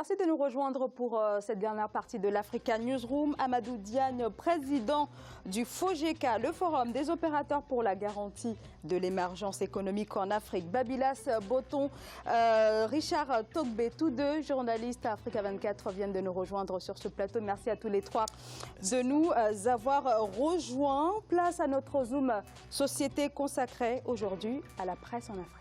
Merci de nous rejoindre pour cette dernière partie de l'Africa Newsroom. Amadou Diagne, président du FOGECA, le Forum des opérateurs pour la garantie de l'émergence économique en Afrique. Babylas Botton, Richard Togbe, tous deux journalistes à Africa 24 viennent de nous rejoindre sur ce plateau. Merci à tous les trois de nous avoir rejoints. Place à notre Zoom Société consacrée aujourd'hui à la presse en Afrique.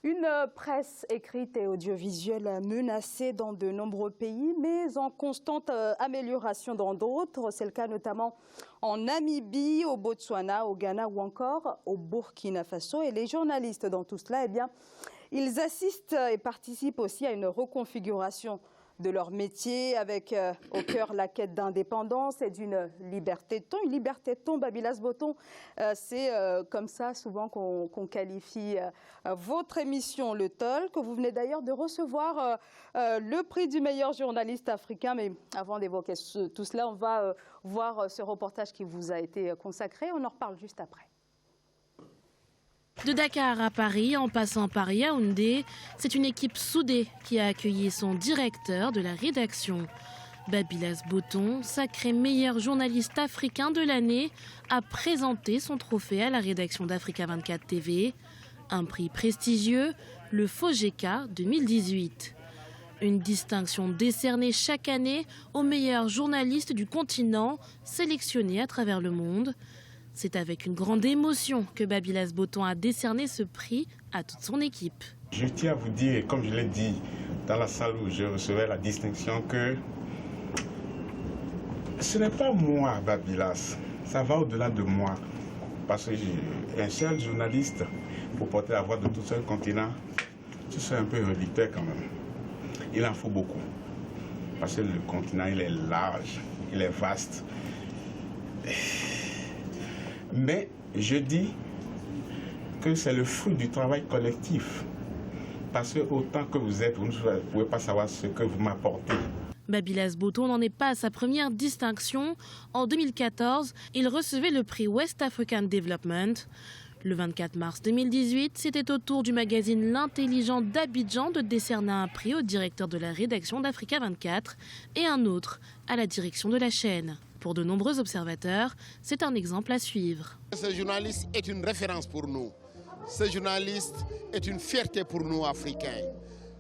Une presse écrite et audiovisuelle menacée dans de nombreux pays, mais en constante amélioration dans d'autres. C'est le cas notamment en Namibie, au Botswana, au Ghana ou encore au Burkina Faso. Et les journalistes dans tout cela, eh bien, ils assistent et participent aussi à une reconfiguration de leur métier, avec au cœur la quête d'indépendance et d'une liberté de ton. Une liberté de ton, Babylas Botton, c'est comme ça souvent qu'on qualifie votre émission Le Talk, que vous venez d'ailleurs de recevoir le prix du meilleur journaliste africain. Mais avant d'évoquer tout cela, on va voir ce reportage qui vous a été consacré. On en reparle juste après. De Dakar à Paris, en passant par Yaoundé, c'est une équipe soudée qui a accueilli son directeur de la rédaction. Babylas Botton, sacré meilleur journaliste africain de l'année, a présenté son trophée à la rédaction d'Africa 24 TV. Un prix prestigieux, le FOGECA 2018. Une distinction décernée chaque année aux meilleurs journalistes du continent, sélectionnés à travers le monde. C'est avec une grande émotion que Babylas Botton a décerné ce prix à toute son équipe. Je tiens à vous dire, comme je l'ai dit dans la salle où je recevais la distinction, que ce n'est pas moi, Babylas. Ça va au-delà de moi. Parce qu'un seul journaliste, pour porter la voix de tout seul continent, c'est un peu réducteur quand même. Il en faut beaucoup. Parce que le continent, il est large, il est vaste. Mais je dis que c'est le fruit du travail collectif. Parce que autant que vous êtes, vous ne pouvez pas savoir ce que vous m'apportez. Babylas Botton n'en est pas à sa première distinction. En 2014, il recevait le prix West African Development. Le 24 mars 2018, c'était au tour du magazine L'Intelligent d'Abidjan de décerner un prix au directeur de la rédaction d'Africa 24 et un autre à la direction de la chaîne. Pour de nombreux observateurs, c'est un exemple à suivre. Ce journaliste est une référence pour nous. Ce journaliste est une fierté pour nous, Africains.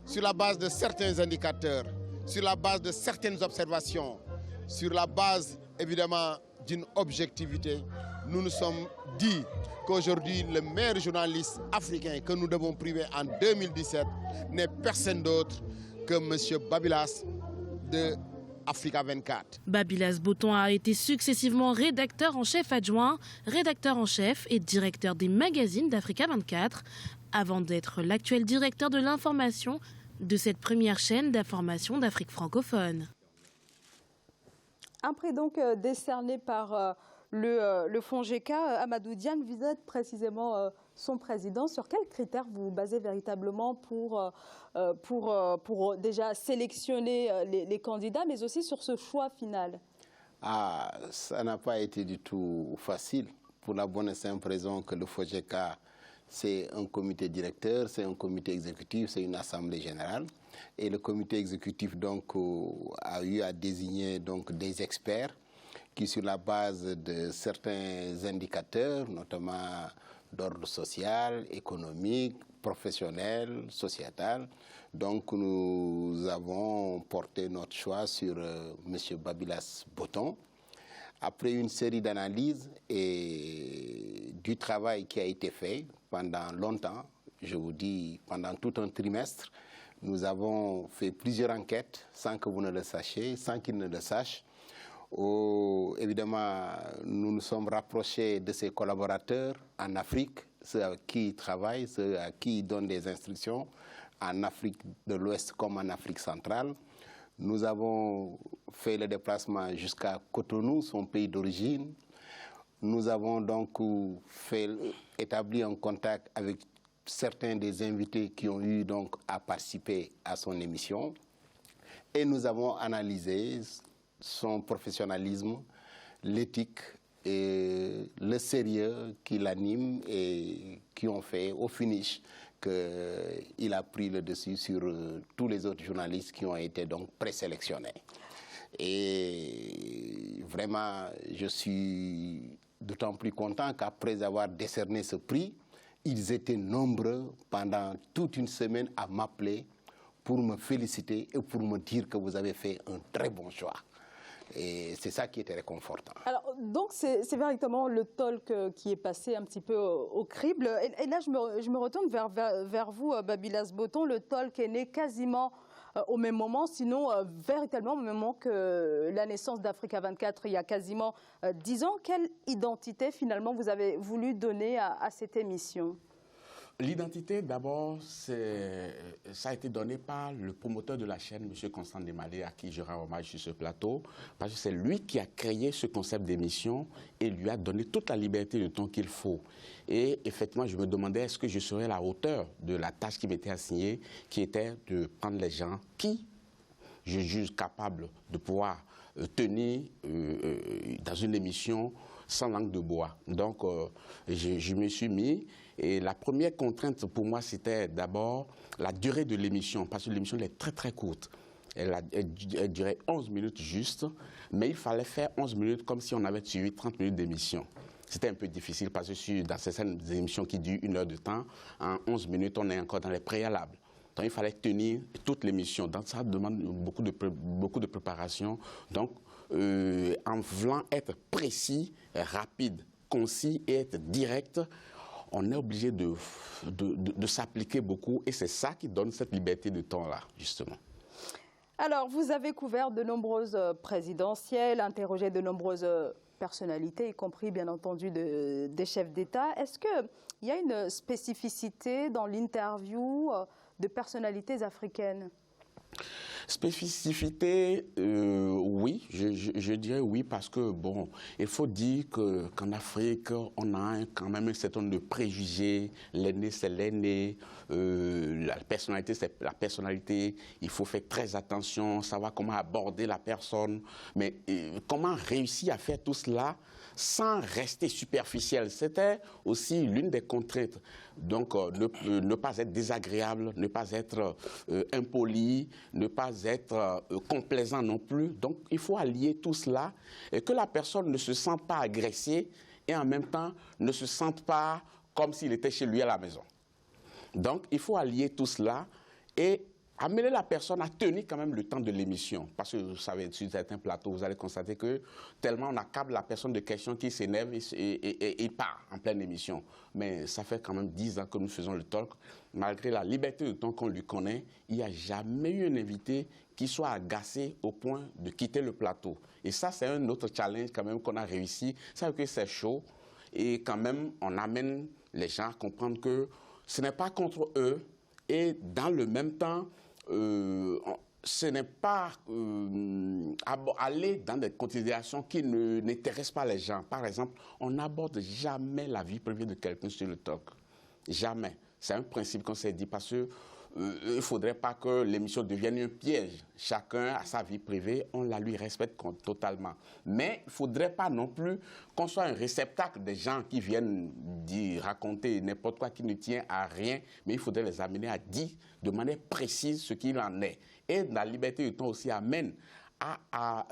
Sur la base de certains indicateurs, sur la base de certaines observations, sur la base, évidemment, d'une objectivité, nous nous sommes dit qu'aujourd'hui, le meilleur journaliste africain que nous devons priver en 2017 n'est personne d'autre que M. Babylas de Africa 24. Babylas Botton a été successivement rédacteur en chef adjoint, rédacteur en chef et directeur des magazines d'Africa 24, avant d'être l'actuel directeur de l'information de cette première chaîne d'information d'Afrique francophone. Un prix donc décerné par le FOGECA. Amadou Diagne, vous êtes précisément son président. Sur quels critères vous vous basez véritablement pour déjà sélectionner les candidats, mais aussi sur ce choix final? Ça n'a pas été du tout facile, pour la bonne et simple raison que le FOGECA, c'est un comité directeur, c'est un comité exécutif, c'est une assemblée générale. Et le comité exécutif donc, a eu à désigner donc, des experts qui, sur la base de certains indicateurs, notamment d'ordre social, économique, professionnel, sociétal, donc nous avons porté notre choix sur M. Babylas Botton. Après une série d'analyses et du travail qui a été fait pendant longtemps, je vous dis pendant tout un trimestre, nous avons fait plusieurs enquêtes sans que vous ne le sachiez, sans qu'il ne le sache. Évidemment, nous nous sommes rapprochés de ses collaborateurs en Afrique, ceux à qui il travaille, ceux à qui il donne des instructions, en Afrique de l'Ouest comme en Afrique centrale. Nous avons fait le déplacement jusqu'à Cotonou, son pays d'origine. Nous avons donc établi un contact avec certains des invités qui ont eu donc à participer à son émission. Et nous avons analysé son professionnalisme, l'éthique et le sérieux qui l'anime et qui ont fait au finish qu'il a pris le dessus sur tous les autres journalistes qui ont été donc présélectionnés. Et vraiment, je suis d'autant plus content qu'après avoir décerné ce prix, ils étaient nombreux pendant toute une semaine à m'appeler pour me féliciter et pour me dire que vous avez fait un très bon choix. Et c'est ça qui était réconfortant. Alors, donc, c'est véritablement le talk qui est passé un petit peu au crible. Et là, je me retourne vers vous, Babylas Botton. Le talk est né quasiment au même moment, sinon véritablement au même moment que la naissance d'Africa 24, il y a quasiment 10 ans. Quelle identité, finalement, vous avez voulu donner à cette émission ? L'identité, d'abord, ça a été donné par le promoteur de la chaîne, M. Constant Demalé, à qui je rends hommage sur ce plateau, parce que c'est lui qui a créé ce concept d'émission et lui a donné toute la liberté de ton qu'il faut. Et effectivement, je me demandais est-ce que je serais à la hauteur de la tâche qui m'était assignée, qui était de prendre les gens qui je juge capables de pouvoir tenir dans une émission sans langue de bois. Donc, je me suis mis. Et la première contrainte pour moi, c'était d'abord la durée de l'émission, parce que l'émission est très très courte. Elle durait 11 minutes juste, mais il fallait faire 11 minutes comme si on avait suivi 30 minutes d'émission. C'était un peu difficile parce que dans certaines émissions qui durent 1 heure de temps, en 11 minutes, on est encore dans les préalables. Donc, il fallait tenir toute l'émission. Donc, ça demande beaucoup de préparation. Donc, en voulant être précis, rapide, concis et être direct, on est obligé de s'appliquer beaucoup et c'est ça qui donne cette liberté de temps-là, justement. Alors, vous avez couvert de nombreuses présidentielles, interrogé de nombreuses personnalités, y compris, bien entendu, des chefs d'État. Est-ce qu'il y a une spécificité dans l'interview de personnalités africaines ? Spécificité, oui, je dirais oui parce que, bon, il faut dire qu'en Afrique, on a quand même un certain nombre de préjugés. L'aîné, c'est l'aîné, la personnalité, c'est la personnalité. Il faut faire très attention, savoir comment aborder la personne. Mais comment réussir à faire tout cela sans rester superficiel? C'était aussi l'une des contraintes. Donc, ne pas être désagréable, ne pas être impoli, ne pas être complaisant non plus. Donc, il faut allier tout cela et que la personne ne se sente pas agressée et en même temps ne se sente pas comme s'il était chez lui à la maison. Donc, il faut allier tout cela et amener la personne à tenir quand même le temps de l'émission. Parce que vous savez, sur certains plateaux, vous allez constater que tellement on accable la personne de questions qui s'énerve et il part en pleine émission. Mais ça fait quand même 10 ans que nous faisons le talk. Malgré la liberté de temps qu'on lui connaît, il n'y a jamais eu un invité qui soit agacé au point de quitter le plateau. Et ça, c'est un autre challenge quand même qu'on a réussi. Ça veut dire que c'est chaud et quand même, on amène les gens à comprendre que ce n'est pas contre eux et dans le même temps, ce n'est pas aller dans des considérations qui n'intéressent pas les gens. Par exemple, on n'aborde jamais la vie privée de quelqu'un sur le talk. Jamais. C'est un principe qu'on s'est dit parce que il ne faudrait pas que l'émission devienne un piège. Chacun a sa vie privée, on la lui respecte totalement. Mais il ne faudrait pas non plus qu'on soit un réceptacle des gens qui viennent raconter n'importe quoi qui ne tient à rien, mais il faudrait les amener à dire de manière précise ce qu'il en est. Et la liberté du temps aussi amène à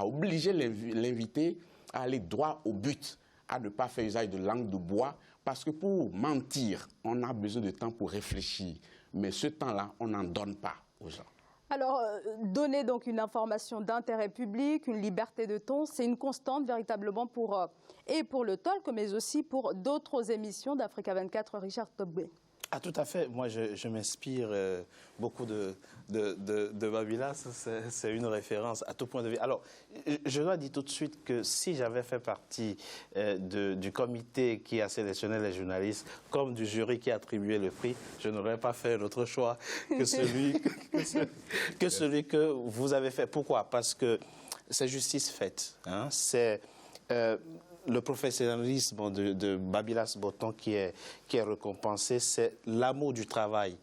obliger l'invité à aller droit au but, à ne pas faire usage de langue de bois, parce que pour mentir, on a besoin de temps pour réfléchir. Mais ce temps-là, on n'en donne pas aux gens. Alors, donner donc une information d'intérêt public, une liberté de ton, c'est une constante véritablement pour le talk, mais aussi pour d'autres émissions d'Africa 24, Richard Tobbe. Ah, tout à fait. Moi, je m'inspire beaucoup de Babylas. C'est une référence à tout point de vue. Alors, je dois dire tout de suite que si j'avais fait partie du comité qui a sélectionné les journalistes, comme du jury qui a attribué le prix, je n'aurais pas fait d'autre choix que celui que vous avez fait. Pourquoi? Parce que c'est justice faite. Hein? le professionnalisme de Babylas Botton qui est récompensé, c'est l'amour du travail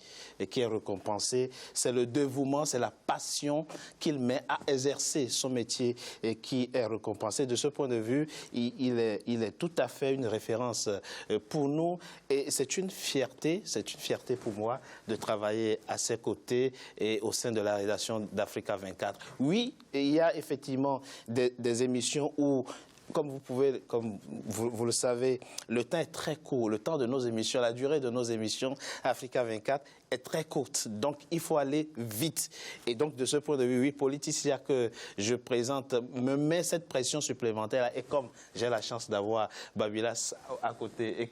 qui est récompensé, c'est le dévouement, c'est la passion qu'il met à exercer son métier et qui est récompensé. De ce point de vue, il est tout à fait une référence pour nous et c'est une fierté pour moi de travailler à ses côtés et au sein de la rédaction d'Africa 24. Oui, il y a effectivement des émissions où, comme vous le savez, le temps est très court. Le temps de nos émissions, la durée de nos émissions Africa 24 est très courte. Donc, il faut aller vite. Et donc, de ce point de vue, oui, Politicia que je présente me met cette pression supplémentaire. Et comme j'ai la chance d'avoir Babylas à côté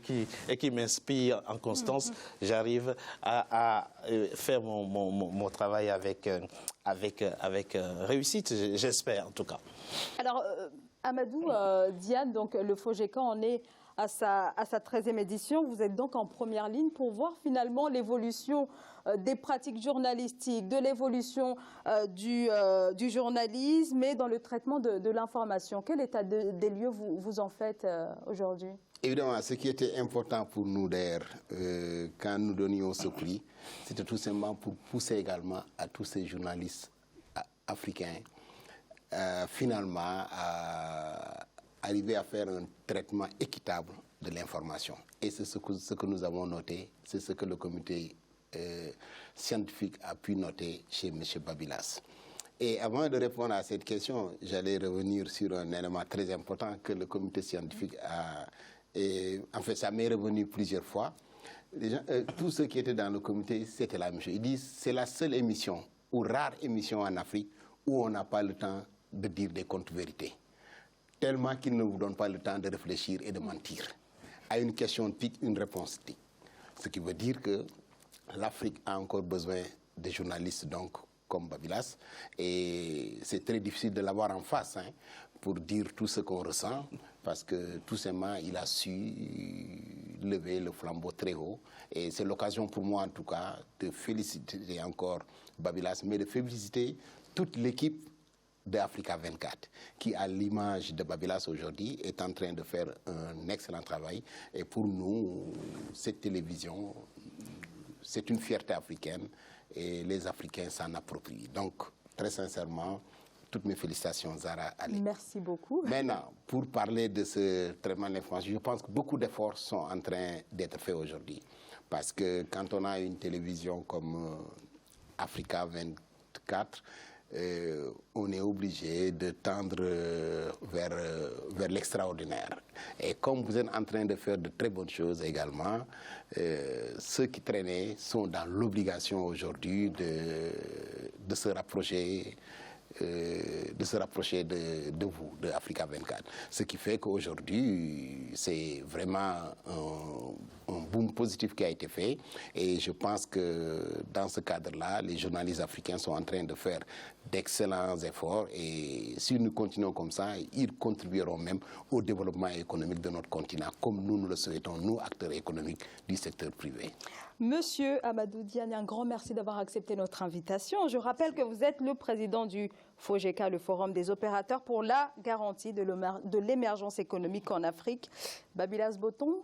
et qui m'inspire en constance, j'arrive à faire mon travail avec réussite, j'espère en tout cas. Alors, Amadou, Diane, donc le FOGECA en est à sa 13e édition. Vous êtes donc en première ligne pour voir finalement l'évolution des pratiques journalistiques, de l'évolution du journalisme et dans le traitement de l'information. Quel état des lieux vous en faites aujourd'hui? Évidemment, ce qui était important pour nous d'ailleurs, quand nous donnions ce prix, c'était tout simplement pour pousser également à tous ces journalistes africains finalement à arriver à faire un traitement équitable de l'information. Et c'est ce que nous avons noté, c'est ce que le comité scientifique a pu noter chez M. Babylas. Et avant de répondre à cette question, j'allais revenir sur un élément très important que le comité scientifique a... en fait, ça m'est revenu plusieurs fois. Tous ceux qui étaient dans le comité, c'était la même chose. Ils disent c'est la seule émission, ou rare émission en Afrique, où on n'a pas le temps de dire des contre-vérités. Tellement qu'ils ne vous donnent pas le temps de réfléchir et de mentir. À une question tic, une réponse tic. Ce qui veut dire que l'Afrique a encore besoin de journalistes donc, comme Babylas. Et c'est très difficile de l'avoir en face pour dire tout ce qu'on ressent. Parce que tout simplement, il a su lever le flambeau très haut. Et c'est l'occasion pour moi, en tout cas, de féliciter encore Babylas, mais de féliciter toute l'équipe d'Africa 24, qui, à l'image de Babylas aujourd'hui, est en train de faire un excellent travail. Et pour nous, cette télévision, c'est une fierté africaine et les Africains s'en approprient. Donc, très sincèrement, toutes mes félicitations, Zara Ali. Merci beaucoup. Maintenant, pour parler de ce traitement de l'information, je pense que beaucoup d'efforts sont en train d'être faits aujourd'hui. Parce que quand on a une télévision comme Africa 24, on est obligé de tendre vers l'extraordinaire. Et comme vous êtes en train de faire de très bonnes choses également, ceux qui traînaient sont dans l'obligation aujourd'hui de se rapprocher de vous, de Africa 24. Ce qui fait qu'aujourd'hui, c'est vraiment un boom positif qui a été fait. Et je pense que dans ce cadre-là, les journalistes africains sont en train de faire d'excellents efforts. Et si nous continuons comme ça, ils contribueront même au développement économique de notre continent, comme nous le souhaitons, nous, acteurs économiques du secteur privé. Monsieur Amadou Diane, un grand merci d'avoir accepté notre invitation. Je rappelle que vous êtes le président du FOGECA, le Forum des opérateurs pour la garantie de l'émergence économique en Afrique. Babylas Botton,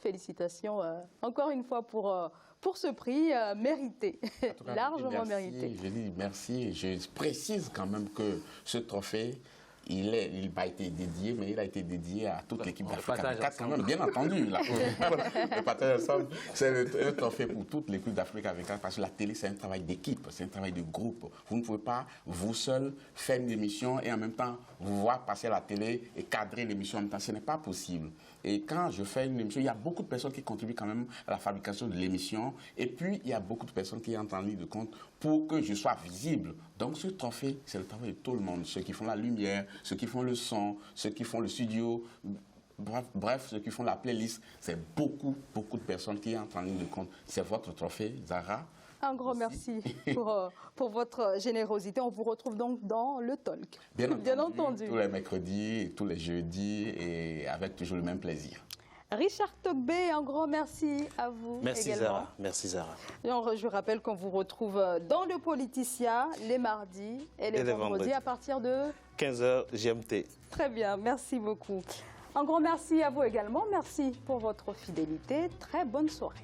félicitations encore une fois pour ce prix mérité, largement mérité. Je dis merci et je précise quand même que ce trophée, il n'a pas été dédié, mais il a été dédié à toute l'équipe d'Africa 24, quand même, bien entendu. Le partage ensemble, c'est un trophée pour toute l'équipe d'Africa 24, parce que la télé, c'est un travail d'équipe, c'est un travail de groupe. Vous ne pouvez pas, vous seul, faire une émission et en même temps, vous voir passer à la télé et cadrer l'émission en même temps. Ce n'est pas possible. Et quand je fais une émission, il y a beaucoup de personnes qui contribuent quand même à la fabrication de l'émission. Et puis, il y a beaucoup de personnes qui entrent en ligne de compte pour que je sois visible. Donc, ce trophée, c'est le travail de tout le monde. Ceux qui font la lumière, ceux qui font le son, ceux qui font le studio, bref, ceux qui font la playlist. C'est beaucoup de personnes qui entrent en ligne de compte. C'est votre trophée, Zara. Un grand merci pour votre générosité. On vous retrouve donc dans le talk. Bien entendu. Tous les mercredis, et tous les jeudis, et avec toujours le même plaisir. Richard Togbé, un grand merci à vous. Merci également. Zara. Merci Zara. Je rappelle qu'on vous retrouve dans le Politicia les mardis et les vendredis à partir de 15h GMT. Très bien, merci beaucoup. Un grand merci à vous également. Merci pour votre fidélité. Très bonne soirée.